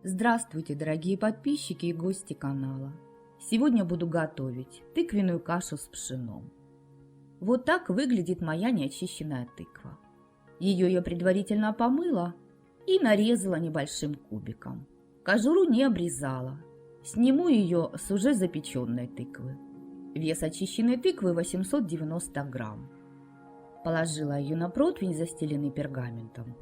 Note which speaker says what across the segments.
Speaker 1: Здравствуйте, дорогие подписчики и гости канала! Сегодня буду готовить тыквенную кашу с пшеном. Вот так выглядит моя неочищенная тыква. Ее я предварительно помыла и нарезала небольшим кубиком. Кожуру не обрезала. Сниму ее с уже запеченной тыквы. Вес очищенной тыквы 890 грамм. Положила ее на противень, застеленный пергаментом,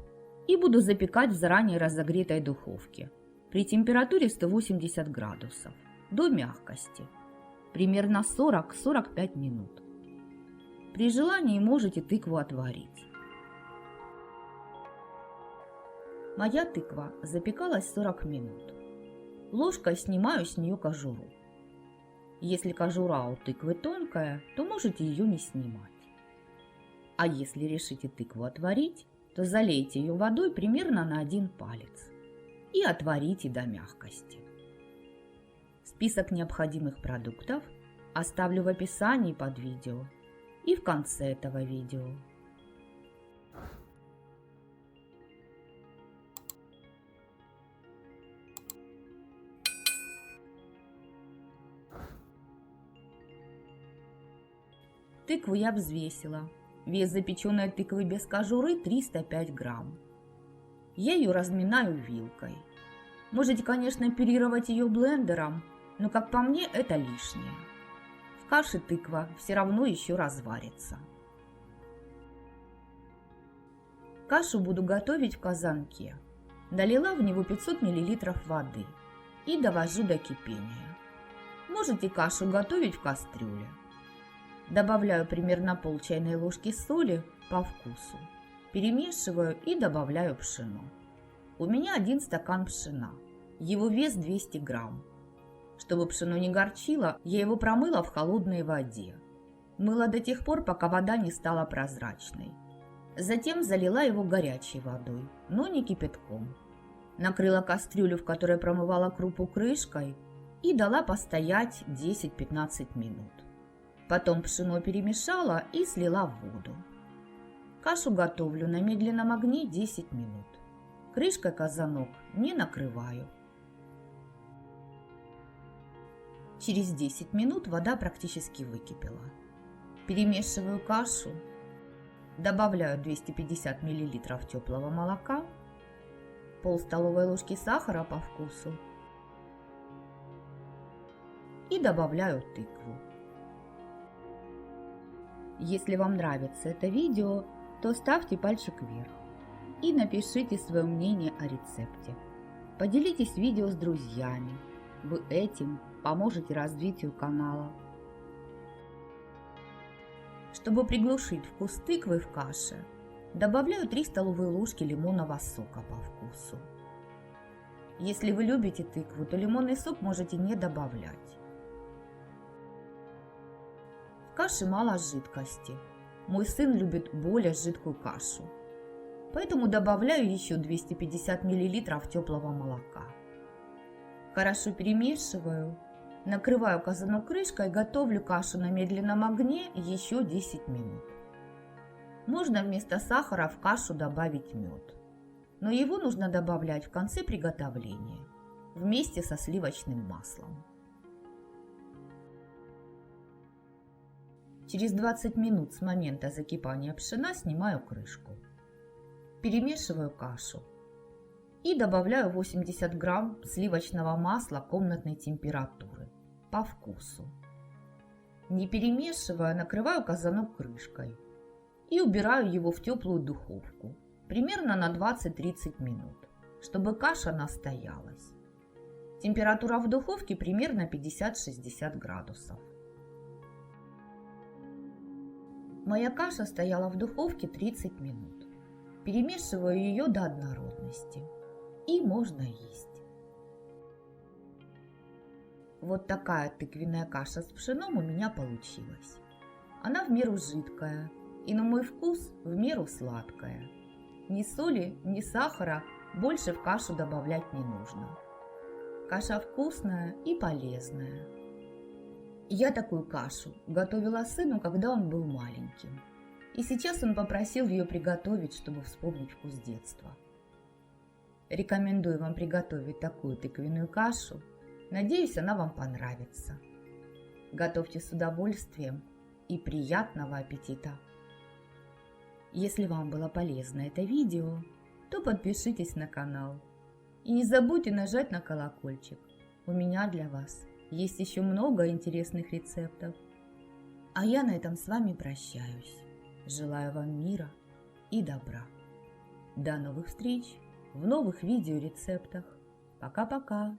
Speaker 1: и буду запекать в заранее разогретой духовке при температуре 180 градусов до мягкости, примерно 40-45 минут. При желании можете тыкву отварить. Моя тыква запекалась 40 минут. Ложкой снимаю с нее кожуру. Если кожура у тыквы тонкая, то можете ее не снимать. А если решите тыкву отварить, то залейте ее водой примерно на 1 палец и отварите до мягкости. Список необходимых продуктов оставлю в описании под видео и в конце этого видео. Тыкву я взвесила. Вес запеченной тыквы без кожуры 305 грамм. Я ее разминаю вилкой. Можете, конечно, пюрировать ее блендером, но, как по мне, это лишнее. В каше тыква все равно еще разварится. Кашу буду готовить в казанке. Долила в него 500 мл воды и довожу до кипения. Можете кашу готовить в кастрюле. Добавляю примерно пол чайной ложки соли по вкусу. Перемешиваю и добавляю пшено. У меня 1 стакан пшена. Его вес 200 грамм. Чтобы пшено не горчило, я его промыла в холодной воде. Мыла до тех пор, пока вода не стала прозрачной. Затем залила его горячей водой, но не кипятком. Накрыла кастрюлю, в которой промывала крупу, крышкой и дала постоять 10-15 минут. Потом пшено перемешала и слила в воду. Кашу готовлю на медленном огне 10 минут. Крышкой казанок не накрываю. Через 10 минут вода практически выкипела. Перемешиваю кашу, добавляю 250 мл теплого молока, пол столовой ложки сахара по вкусу и добавляю тыкву. Если вам нравится это видео, то ставьте пальчик вверх и напишите свое мнение о рецепте. Поделитесь видео с друзьями. Вы этим поможете развитию канала. Чтобы приглушить вкус тыквы в каше, добавляю 3 столовые ложки лимонного сока по вкусу. Если вы любите тыкву, то лимонный сок можете не добавлять. В каше мало жидкости. Мой сын любит более жидкую кашу. Поэтому добавляю еще 250 мл теплого молока. Хорошо перемешиваю, накрываю казанок крышкой и готовлю кашу на медленном огне еще 10 минут. Можно вместо сахара в кашу добавить мед, но его нужно добавлять в конце приготовления вместе со сливочным маслом. Через 20 минут с момента закипания пшена снимаю крышку. Перемешиваю кашу и добавляю 80 грамм сливочного масла комнатной температуры по вкусу. Не перемешивая, накрываю казанок крышкой и убираю его в теплую духовку примерно на 20-30 минут, чтобы каша настоялась. Температура в духовке примерно 50-60 градусов. Моя каша стояла в духовке 30 минут. Перемешиваю ее до однородности. И можно есть. Вот такая тыквенная каша с пшеном у меня получилась. Она в меру жидкая и на мой вкус в меру сладкая. Ни соли, ни сахара больше в кашу добавлять не нужно. Каша вкусная и полезная. Я такую кашу готовила сыну, когда он был маленьким. И сейчас он попросил ее приготовить, чтобы вспомнить вкус детства. Рекомендую вам приготовить такую тыквенную кашу. Надеюсь, она вам понравится. Готовьте с удовольствием и приятного аппетита! Если вам было полезно это видео, то подпишитесь на канал. И не забудьте нажать на колокольчик. У меня для вас есть еще много интересных рецептов. А я на этом с вами прощаюсь. Желаю вам мира и добра. До новых встреч в новых видеорецептах. Пока-пока.